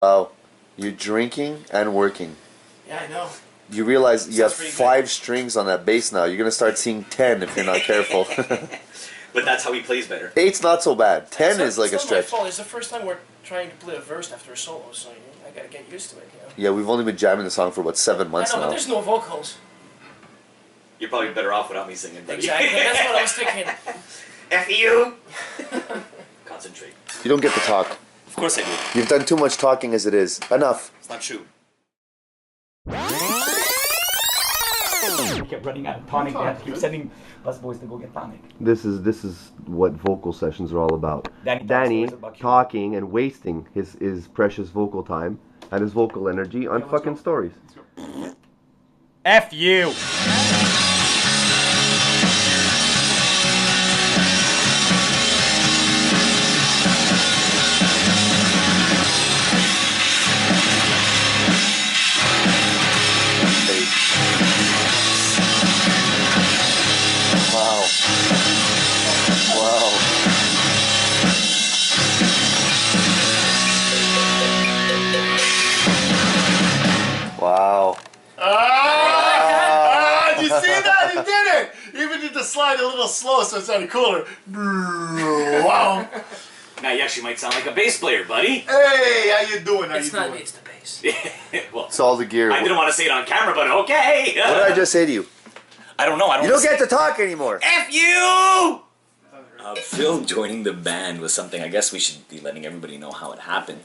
Wow, you're drinking and working. Yeah, I know. You realize you have Sounds pretty five good. strings on that bass now. You're gonna start seeing 10 if you're not careful. But that's how he plays better. 8's not so bad. 10 is like a It's not my stretch. fault. It's the first time we're trying to play a verse after a solo, so I gotta get used to it. Yeah, we've only been jamming the song for about 7 I months know, but now. there's no vocals. You're probably better off without me singing, buddy. Exactly. That's what I was thinking. F you! Concentrate. You don't get to talk. Of course I do. You've done too much talking as it is. Enough. It's not true. We kept running out of tonic. They had to keep sending busboys to go get tonic. This is what vocal sessions are all about. Danny tells Danny stories about you. talking and wasting his precious vocal time and his vocal energy on fucking stories. F you! Wow. Wow. Wow. Did you see that? He did it! He even did the slide a little slow so it sounded cooler. Wow. Now you actually might sound like a bass player, buddy. Hey, how you doing? How It's you not doing? me, it's the bass. Well, It's all the gear. I didn't want to say it on camera, but okay. What did I just say to you? I don't know. I don't. You don't get to talk anymore. F you! Phil joining the band was something I guess we should be letting everybody know how it happened.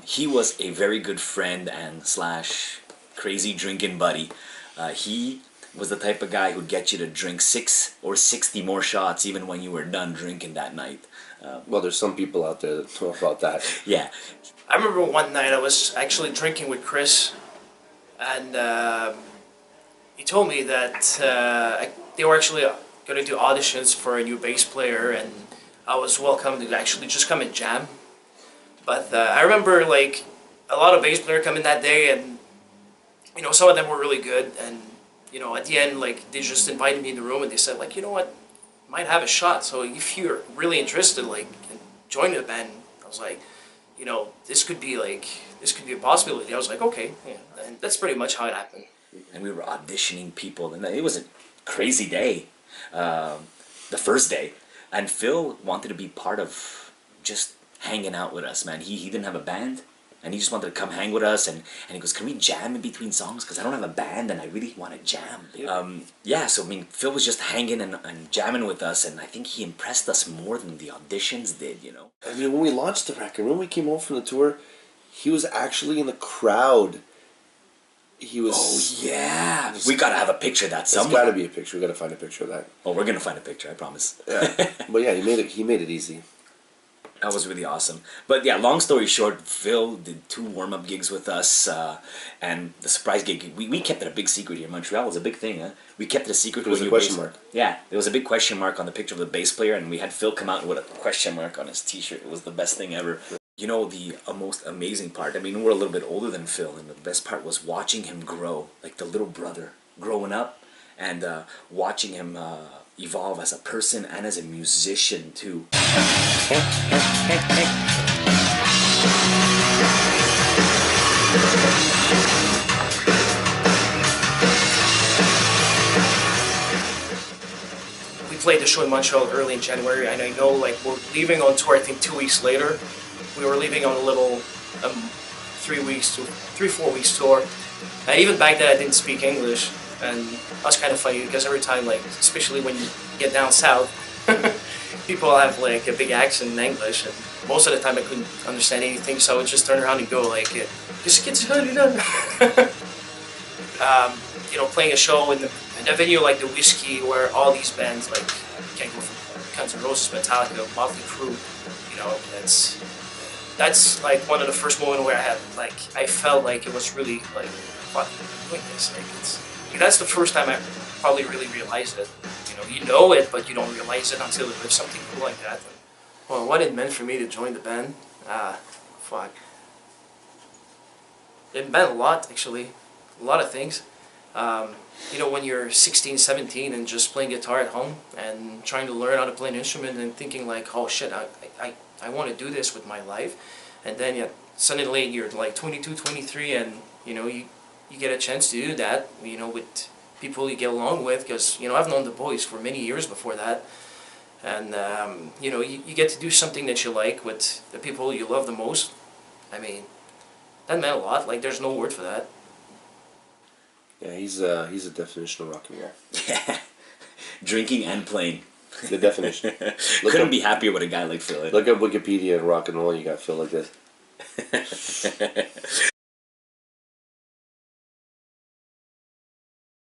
He was a very good friend and slash crazy drinking buddy. He was the type of guy who'd get you to drink 6 or 60 more shots even when you were done drinking that night. Well, there's some people out there that know about that. Yeah. I remember one night I was actually drinking with Chris, and he told me that they were actually going to do auditions for a new bass player, and I was welcome to actually just come and jam. But I remember like a lot of bass players coming that day, and you know, some of them were really good, and you know, at the end, like they just invited me in the room and they said, like, you know what, might have a shot. So if you're really interested, like, join the band. I was like, you know, this could be a possibility. I was like, okay, yeah, and that's pretty much how it happened. And we were auditioning people, and it was a crazy day, the first day. And Phil wanted to be part of just hanging out with us, man. He didn't have a band, and he just wanted to come hang with us, and he goes, can we jam in between songs? Because I don't have a band, and I really want to jam. Yeah, so I mean, Phil was just hanging and jamming with us, and I think he impressed us more than the auditions did, you know? I mean, when we launched the record, when we came home from the tour, he was actually in the crowd. He was. Oh, yeah. We gotta have a picture of that There's somewhere. got to be a picture. We got to find a picture of that. Oh, we're gonna find a picture, I promise. Yeah, but yeah, he made it. He made it easy. That was really awesome. But yeah, long story short, Phil did 2 warm-up gigs with us, and the surprise gig, we kept it a big secret here in Montreal. It was a big thing, huh? We kept it a secret. It was when a you question bass- mark. Yeah, there was a big question mark on the picture of the bass player, and we had Phil come out with a question mark on his t-shirt. It was the best thing ever. You know, the most amazing part, I mean, we're a little bit older than Phil, and the best part was watching him grow, like the little brother growing up, and watching him evolve as a person and as a musician, too. We played the show in Montreal early in January, and I know like we're leaving on tour. I think 2 weeks later, we were leaving on a little 4 weeks tour. And even back then, I didn't speak English, and that was kind of funny because every time, like especially when you get down south, people have like a big accent in English, and most of the time I couldn't understand anything, so I would just turn around and go like, "Just get done." You know, playing a show in a venue like the Whiskey, where all these bands like can go from Guns N' Roses, Metallica, Motley Crue. You know, that's like one of the first moments where I felt like it was really like, fuck, I'm doing this. Like that's the first time I probably really realized it. You know it, but you don't realize it until there's something cool like that. Well, what it meant for me to join the band, fuck. It meant a lot, actually. A lot of things. You know, when you're 16, 17 and just playing guitar at home and trying to learn how to play an instrument and thinking like, oh shit, I want to do this with my life. And then suddenly you're like 22, 23, and you know you get a chance to do that. You know, with people you get along with, because you know I've known the boys for many years before that, and you know you get to do something that you like with the people you love the most. I mean, that meant a lot. Like there's no word for that. Yeah, he's a definition of rock and roll. Yeah. Drinking and playing. The definition. Couldn't be happier with a guy like Phil. Look up Wikipedia and rock and roll. You got Phil like this.